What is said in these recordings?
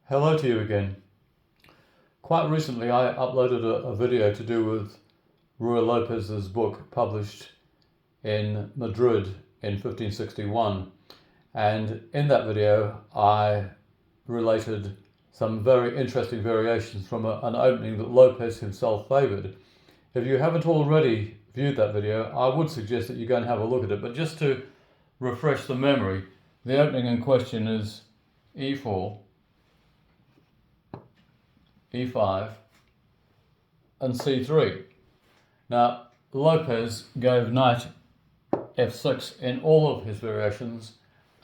Hello to you again. Quite recently I uploaded a video to do with Ruy López's book published in Madrid in 1561, and in that video I related some very interesting variations from an opening that López himself favoured. If you haven't already viewed that video, I would suggest that you go and have a look at it, but just to refresh the memory, the opening in question is e4, e5 and c3. Now López gave knight f6 in all of his variations,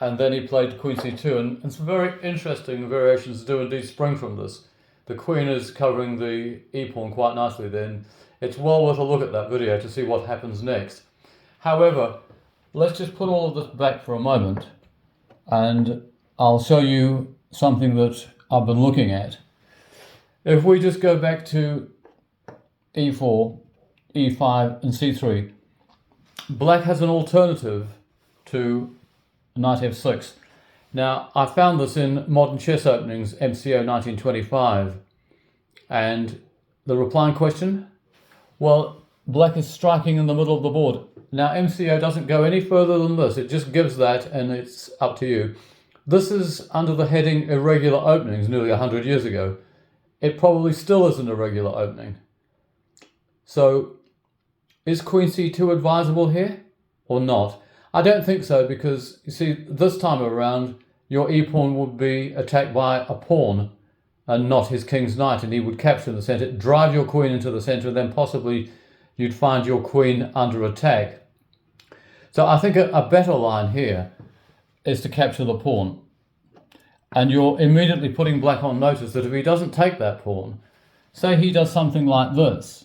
and then he played queen c2, and some very interesting variations do indeed spring from this. The queen is covering the e-pawn quite nicely then. It's well worth a look at that video to see what happens next. However, let's just put all of this back for a moment and I'll show you something that I've been looking at. If we just go back to e4, e5 and c3, black has an alternative to knight f6. Now, I found this in Modern Chess Openings, MCO 1925, and the replying question? Well, black is striking in the middle of the board. Now, MCO doesn't go any further than this. It just gives that, and it's up to you. This is under the heading Irregular Openings nearly 100 years ago. It probably still is an irregular opening. So, is queen c2 advisable here or not? I don't think so, because you see, this time around your e-pawn would be attacked by a pawn and not his king's knight, and he would capture the centre, drive your queen into the centre, and then possibly you'd find your queen under attack. So I think a better line here is to capture the pawn. And you're immediately putting black on notice that if he doesn't take that pawn, say he does something like this,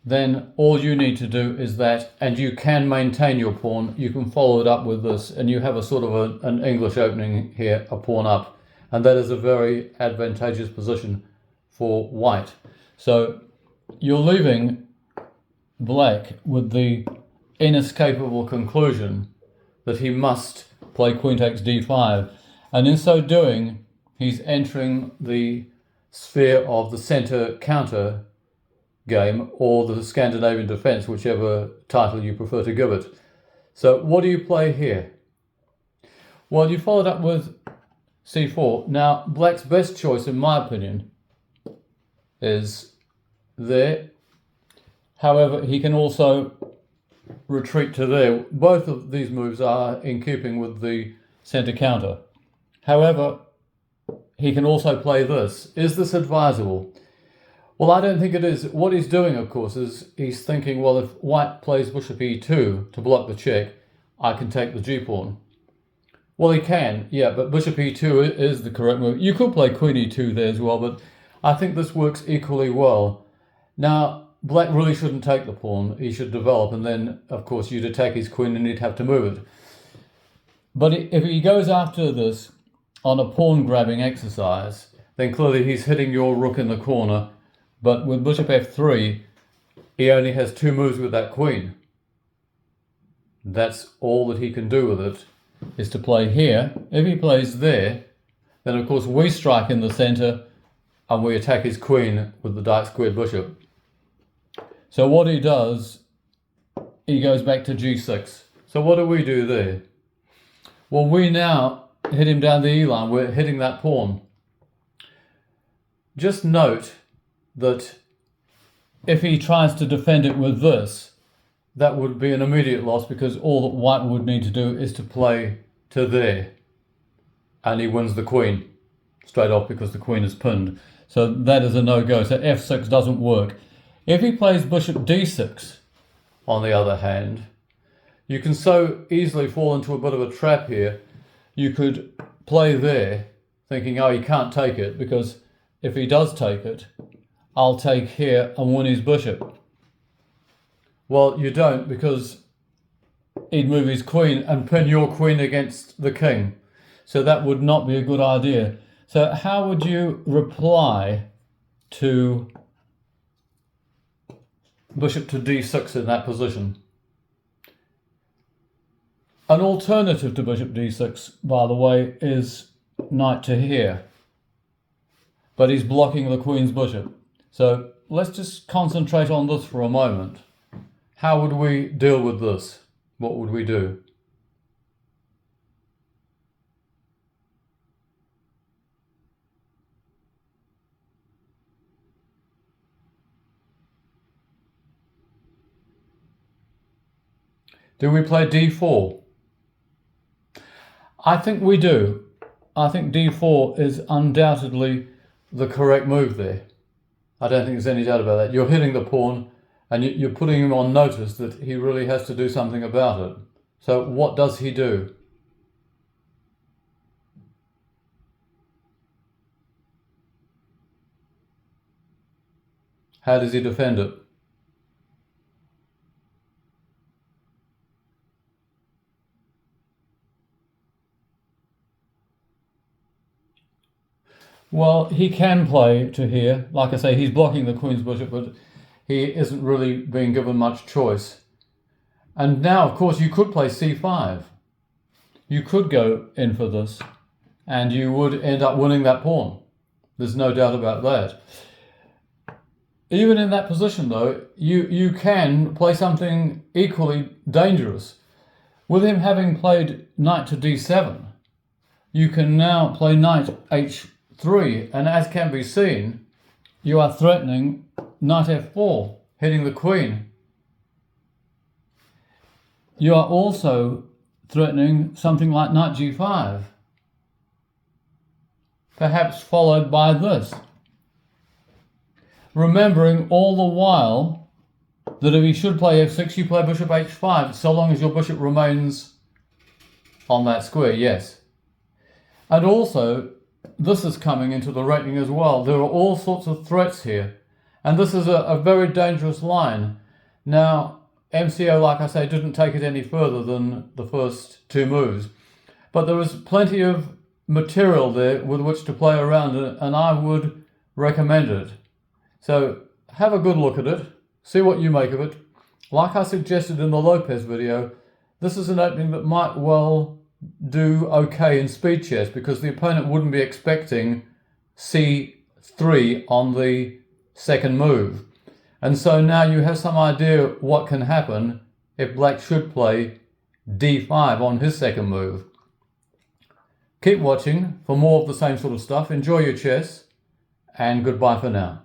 then all you need to do is that, and you can maintain your pawn, you can follow it up with this, and you have a sort of an English opening here, a pawn up, and that is a very advantageous position for white. So you're leaving black with the inescapable conclusion that he must play queen takes d5, and in so doing he's entering the sphere of the centre counter game, or the Scandinavian defence, whichever title you prefer to give it. So what do you play here? Well, you followed up with c4. Now, black's best choice, in my opinion, is there. However, he can also retreat to there. Both of these moves are in keeping with the centre counter. However, he can also play this. Is this advisable? Well, I don't think it is. What he's doing, of course, is he's thinking, well, if white plays bishop e2 to block the check, I can take the g-pawn. Well, he can, yeah, but bishop e2 is the correct move. You could play queen e2 there as well, but I think this works equally well. Now, black really shouldn't take the pawn. He should develop, and then, of course, you'd attack his queen and he'd have to move it. But if he goes after this on a pawn-grabbing exercise, then clearly he's hitting your rook in the corner. But with bishop f3, he only has two moves with that queen. That's all that he can do with it, is to play here. If he plays there, then of course we strike in the centre and we attack his queen with the dark squared bishop. So what he does, he goes back to g6. So what do we do there? Well, we now hit him down the e-line. We're hitting that pawn. Just note that if he tries to defend it with this, that would be an immediate loss, because all that white would need to do is to play to there, and he wins the queen straight off because the queen is pinned. So that is a no-go. So f6 doesn't work. If he plays bishop d6, on the other hand, you can so easily fall into a bit of a trap here. You could play there thinking, oh, he can't take it, because if he does take it, I'll take here and win his bishop. Well, you don't, because he'd move his queen and pin your queen against the king. So that would not be a good idea. So how would you reply to bishop to d6 in that position? An alternative to bishop d6, by the way, is knight to here. but he's blocking the queen's bishop. So let's just concentrate on this for a moment. How would we deal with this? What would we do? Do we play d4? I think we do. I think d4 is undoubtedly the correct move there. I don't think there's any doubt about that. You're hitting the pawn and you're putting him on notice that he really has to do something about it. So what does he do? How does he defend it? Well, he can play to here. Like I say, he's blocking the queen's bishop, but he isn't really being given much choice. And now, of course, you could play c5. You could go in for this, and you would end up winning that pawn. There's no doubt about that. Even in that position, though, you can play something equally dangerous. With him having played knight to d7, you can now play knight h3, and as can be seen, you are threatening knight f4, hitting the queen. You are also threatening something like knight g5, perhaps followed by this. Remembering all the while that if he should play f6, you play bishop h5, so long as your bishop remains on that square, yes. And also, this is coming into the reckoning as well. There are all sorts of threats here, and this is a very dangerous line. Now, MCO, like I say, didn't take it any further than the first two moves, but there was plenty of material there with which to play around, and I would recommend it. So have a good look at it, see what you make of it. Like I suggested in the López video, this is an opening that might well do okay in speed chess because the opponent wouldn't be expecting c3 on the second move. And so now you have some idea what can happen if black should play d5 on his second move. Keep watching for more of the same sort of stuff. Enjoy your chess, and goodbye for now.